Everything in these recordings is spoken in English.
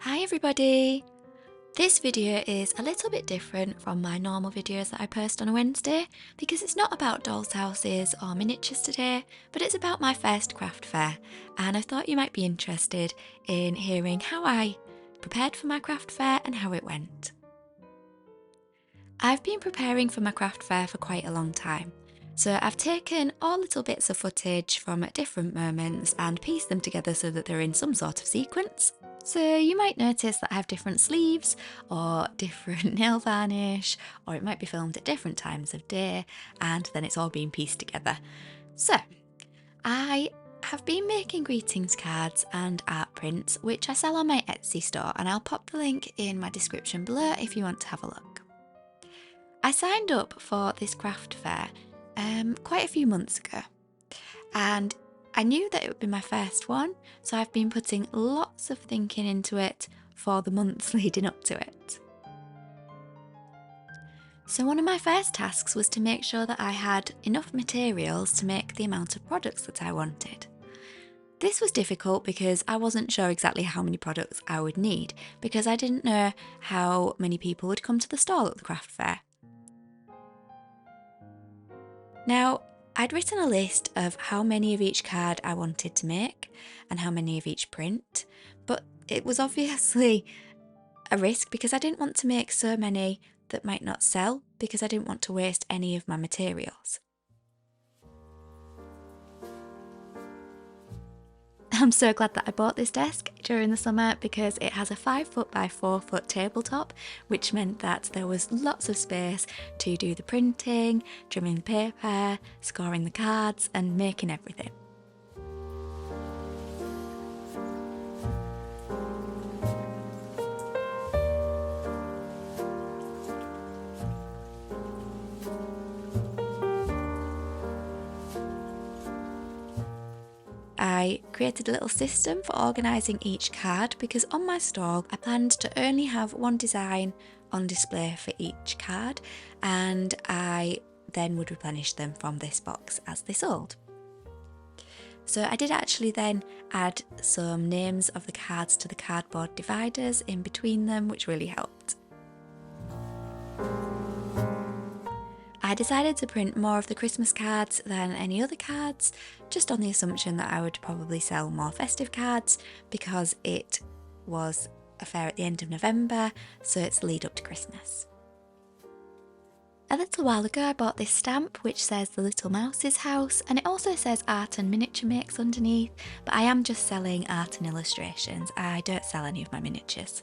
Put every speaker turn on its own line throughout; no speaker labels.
Hi everybody! This video is a little bit different from my normal videos that I post on a Wednesday because it's not about dolls' houses or miniatures today, but it's about my first craft fair, and I thought you might be interested in hearing how I prepared for my craft fair and how it went. I've been preparing for my craft fair for quite a long time, so I've taken all little bits of footage from different moments and pieced them together so that they're in some sort of sequence. So you might notice that I have different sleeves or different nail varnish, or it might be filmed at different times of day, and then it's all being pieced together. So I have been making greetings cards and art prints, which I sell on my Etsy store, and I'll pop the link in my description below if you want to have a look. I signed up for this craft fair quite a few months ago, and I knew that it would be my first one, so I've been putting lots of thinking into it for the months leading up to it. So one of my first tasks was to make sure that I had enough materials to make the amount of products that I wanted. This was difficult because I wasn't sure exactly how many products I would need, because I didn't know how many people would come to the stall at the craft fair. Now, I'd written a list of how many of each card I wanted to make and how many of each print, but it was obviously a risk because I didn't want to make so many that might not sell because I didn't want to waste any of my materials. I'm so glad that I bought this desk during the summer because it has a 5 foot by 4 foot tabletop, which meant that there was lots of space to do the printing, trimming the paper, scoring the cards and making everything. I created a little system for organising each card because on my stall I planned to only have one design on display for each card, and I then would replenish them from this box as they sold. So I did actually then add some names of the cards to the cardboard dividers in between them, which really helped. I decided to print more of the Christmas cards than any other cards, just on the assumption that I would probably sell more festive cards because it was a fair at the end of November, so it's the lead up to Christmas. A little while ago I bought this stamp which says the Little Mouse's house, and it also says art and miniature makes underneath, but I am just selling art and illustrations. I don't sell any of my miniatures.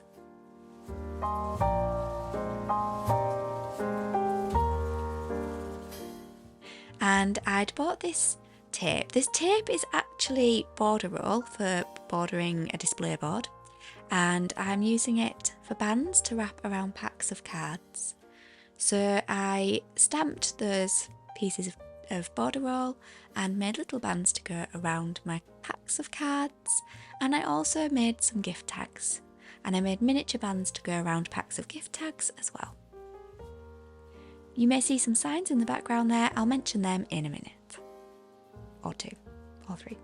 And I'd bought this tape. This tape is actually border roll for bordering a display board, and I'm using it for bands to wrap around packs of cards. So I stamped those pieces of border roll and made little bands to go around my packs of cards, and I also made some gift tags, and I made miniature bands to go around packs of gift tags as well. You may see some signs in the background there. I'll mention them in a minute. Or two. Or three.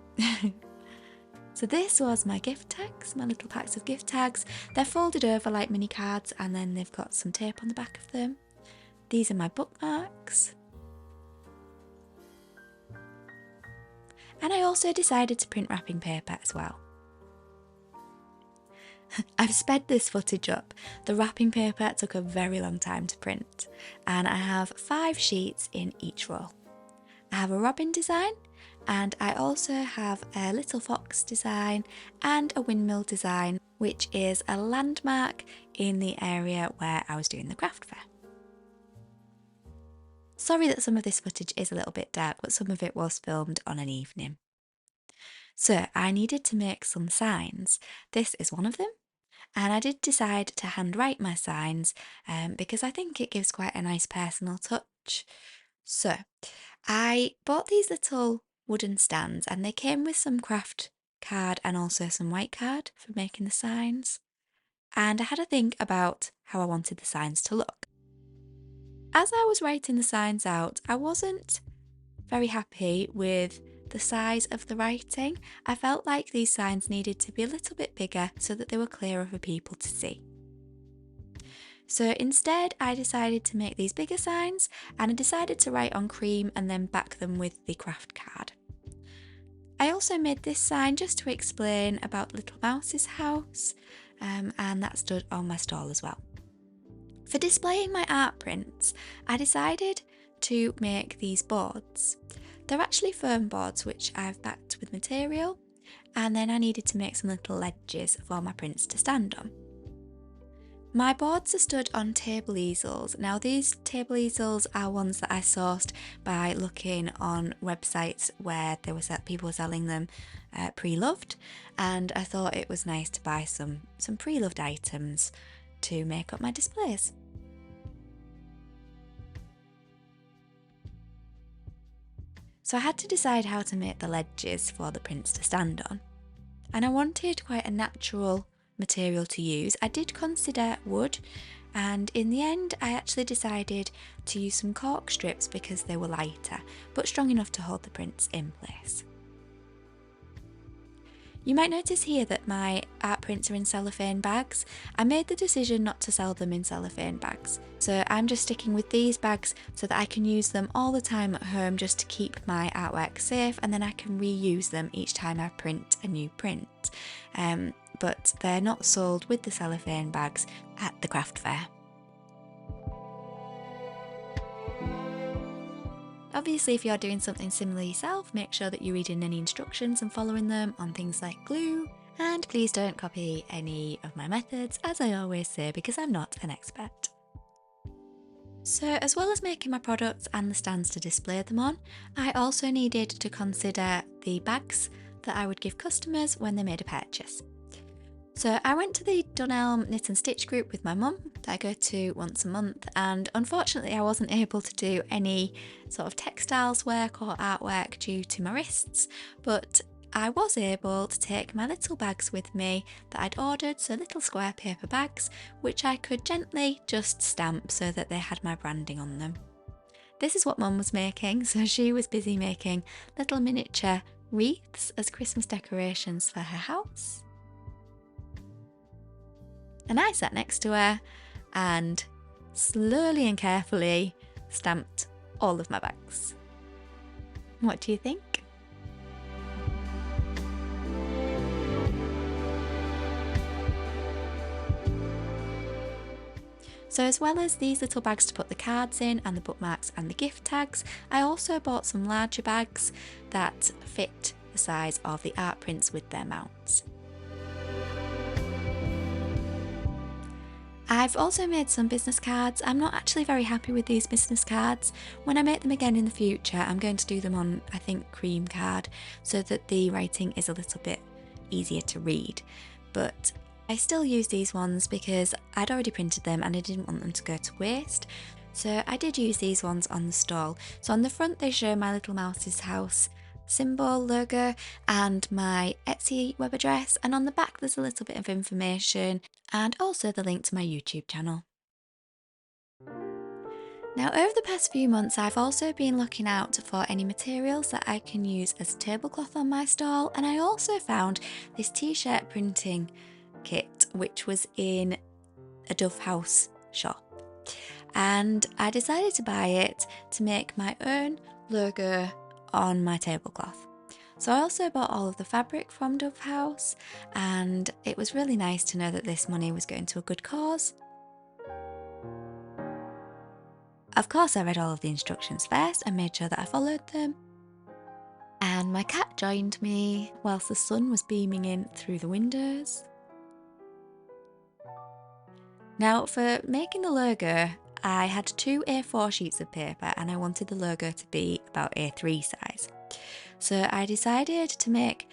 So this was my gift tags, my little packs of gift tags. They're folded over like mini cards and then they've got some tape on the back of them. These are my bookmarks. And I also decided to print wrapping paper as well. I've sped this footage up. The wrapping paper took a very long time to print, and I have 5 sheets in each roll. I have a robin design, and I also have a little fox design and a windmill design, which is a landmark in the area where I was doing the craft fair. Sorry that some of this footage is a little bit dark, but some of it was filmed on an evening. So I needed to make some signs. This is one of them. And I did decide to handwrite my signs because I think it gives quite a nice personal touch. So I bought these little wooden stands, and they came with some craft card and also some white card for making the signs. And I had to think about how I wanted the signs to look. As I was writing the signs out, I wasn't very happy with the size of the writing. I felt like these signs needed to be a little bit bigger so that they were clearer for people to see. So instead I decided to make these bigger signs, and I decided to write on cream and then back them with the craft card. I also made this sign just to explain about Little Mouse's house, and that stood on my stall as well. For displaying my art prints, I decided to make these boards. They're actually foam boards which I've backed with material, and then I needed to make some little ledges for my prints to stand on. My boards are stood on table easels. Now these table easels are ones that I sourced by looking on websites where people were selling them pre-loved, and I thought it was nice to buy some pre-loved items to make up my displays. So I had to decide how to make the ledges for the prints to stand on, and I wanted quite a natural material to use. I did consider wood, and in the end I actually decided to use some cork strips because they were lighter but strong enough to hold the prints in place. You might notice here that my art prints are in cellophane bags. I made the decision not to sell them in cellophane bags, so I'm just sticking with these bags so that I can use them all the time at home just to keep my artwork safe, and then I can reuse them each time I print a new print. But they're not sold with the cellophane bags at the craft fair. Obviously, if you're doing something similar yourself, make sure that you're reading any instructions and following them on things like glue. And please don't copy any of my methods, as I always say, because I'm not an expert. So as well as making my products and the stands to display them on, I also needed to consider the bags that I would give customers when they made a purchase. So I went to the Dunelm Knit and Stitch group with my mum that I go to once a month, and unfortunately I wasn't able to do any sort of textiles work or artwork due to my wrists, but I was able to take my little bags with me that I'd ordered, so little square paper bags which I could gently just stamp so that they had my branding on them. This is what Mum was making, so she was busy making little miniature wreaths as Christmas decorations for her house. And I sat next to her and slowly and carefully stamped all of my bags. What do you think? So as well as these little bags to put the cards in and the bookmarks and the gift tags, I also bought some larger bags that fit the size of the art prints with their mounts. I've also made some business cards. I'm not actually very happy with these business cards. When I make them again in the future, I'm going to do them on, I think, cream card so that the writing is a little bit easier to read. But I still use these ones because I'd already printed them and I didn't want them to go to waste. So I did use these ones on the stall. So on the front they show my Little Mouse's house symbol, logo, and my Etsy web address, and on the back there's a little bit of information and also the link to my YouTube channel. Now over the past few months I've also been looking out for any materials that I can use as tablecloth on my stall, and I also found this t-shirt printing kit which was in a Dove House shop, and I decided to buy it to make my own logo on my tablecloth. So I also bought all of the fabric from Dove House, and it was really nice to know that this money was going to a good cause. Of course I read all of the instructions first and made sure that I followed them. And my cat joined me whilst the sun was beaming in through the windows. Now for making the logo, I had 2 A4 sheets of paper and I wanted the logo to be about A3 size. So I decided to make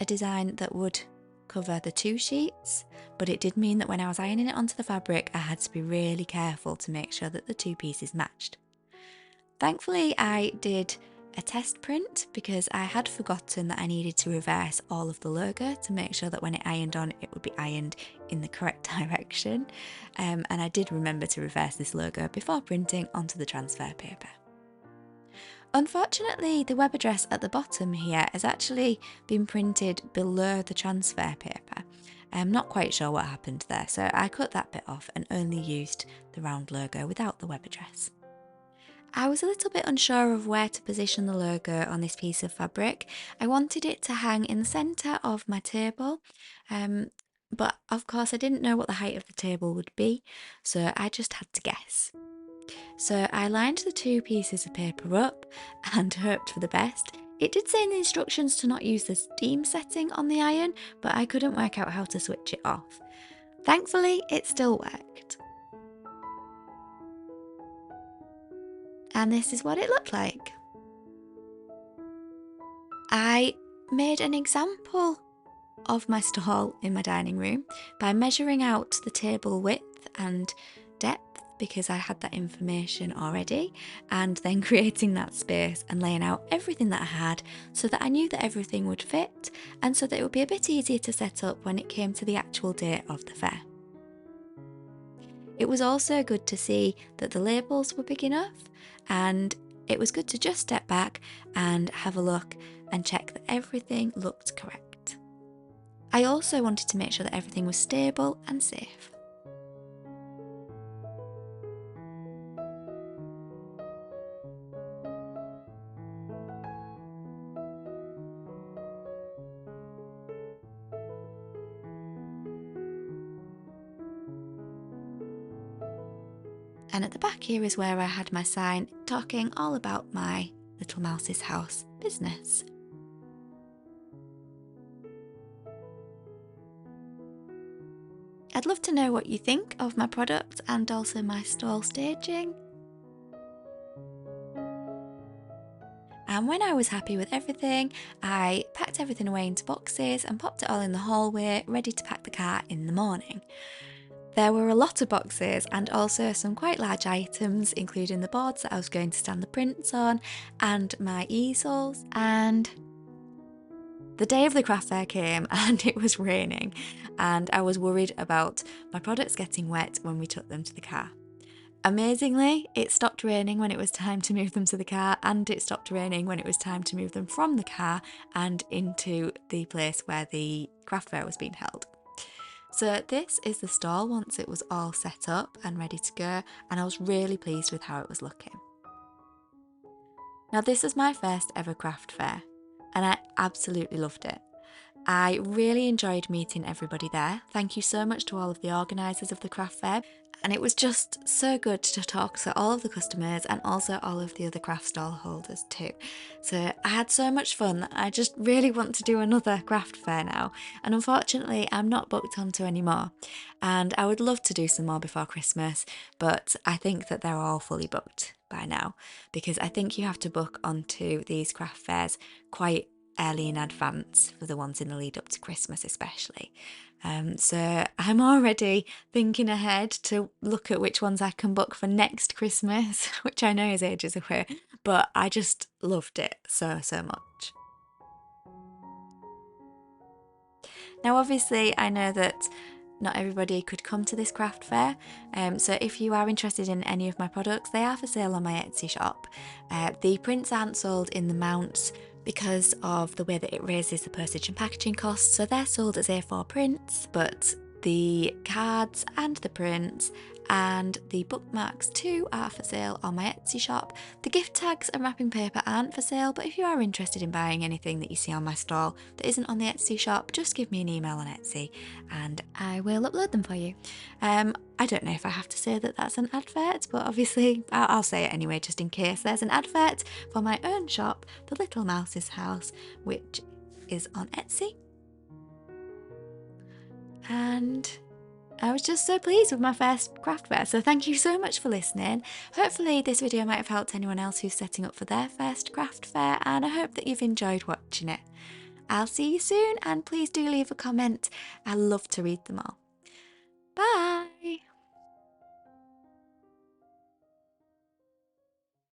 a design that would cover the 2 sheets, but it did mean that when I was ironing it onto the fabric I had to be really careful to make sure that the 2 pieces matched. Thankfully I did a test print because I had forgotten that I needed to reverse all of the logo to make sure that when it ironed on it would be ironed in the correct direction, and I did remember to reverse this logo before printing onto the transfer paper. Unfortunately, the web address at the bottom here has actually been printed below the transfer paper. I'm not quite sure what happened there, so I cut that bit off and only used the round logo without the web address. I was a little bit unsure of where to position the logo on this piece of fabric. I wanted it to hang in the centre of my table, but of course I didn't know what the height of the table would be, so I just had to guess. So I lined the two pieces of paper up and hoped for the best. It did say in the instructions to not use the steam setting on the iron, but I couldn't work out how to switch it off. Thankfully, it still worked. And this is what it looked like. I made an example of my stall in my dining room by measuring out the table width and depth, because I had that information already, and then creating that space and laying out everything that I had so that I knew that everything would fit and so that it would be a bit easier to set up when it came to the actual date of the fair. It was also good to see that the labels were big enough, and it was good to just step back and have a look and check that everything looked correct. I also wanted to make sure that everything was stable and safe. And at the back here is where I had my sign talking all about my Little Mouse's House business. I'd love to know what you think of my product and also my stall staging. And when I was happy with everything, I packed everything away into boxes and popped it all in the hallway, ready to pack the car in the morning. There were a lot of boxes and also some quite large items, including the boards that I was going to stand the prints on and my easels. And the day of the craft fair came and it was raining, and I was worried about my products getting wet when we took them to the car. Amazingly, it stopped raining when it was time to move them to the car, and it stopped raining when it was time to move them from the car and into the place where the craft fair was being held. So this is the stall once it was all set up and ready to go, and I was really pleased with how it was looking. Now this was my first ever craft fair, and I absolutely loved it. I really enjoyed meeting everybody there. Thank you so much to all of the organisers of the craft fair. And it was just so good to talk to all of the customers and also all of the other craft stall holders too. So I had so much fun that I just really want to do another craft fair now. And unfortunately, I'm not booked onto any more. And I would love to do some more before Christmas, but I think that they're all fully booked by now, because I think you have to book onto these craft fairs quite early in advance for the ones in the lead up to Christmas especially. So I'm already thinking ahead to look at which ones I can book for next Christmas, which I know is ages away, but I just loved it so much. Now obviously I know that not everybody could come to this craft fair, so if you are interested in any of my products, they are for sale on my Etsy shop. The prints aren't sold in the mounts because of the way that it raises the postage and packaging costs, so they're sold as A4 prints, but the cards and the prints and the bookmarks too are for sale on my Etsy shop. The gift tags and wrapping paper aren't for sale, but if you are interested in buying anything that you see on my stall that isn't on the Etsy shop, just give me an email on Etsy and I will upload them for you. I don't know if I have to say that that's an advert, but obviously I'll say it anyway just in case. There's an advert for my own shop, The Little Mouse's House, which is on Etsy. And I was just so pleased with my first craft fair, so thank you so much for listening. Hopefully this video might have helped anyone else who's setting up for their first craft fair, and I hope that you've enjoyed watching it. I'll see you soon, and please do leave a comment. I love to read them all. Bye!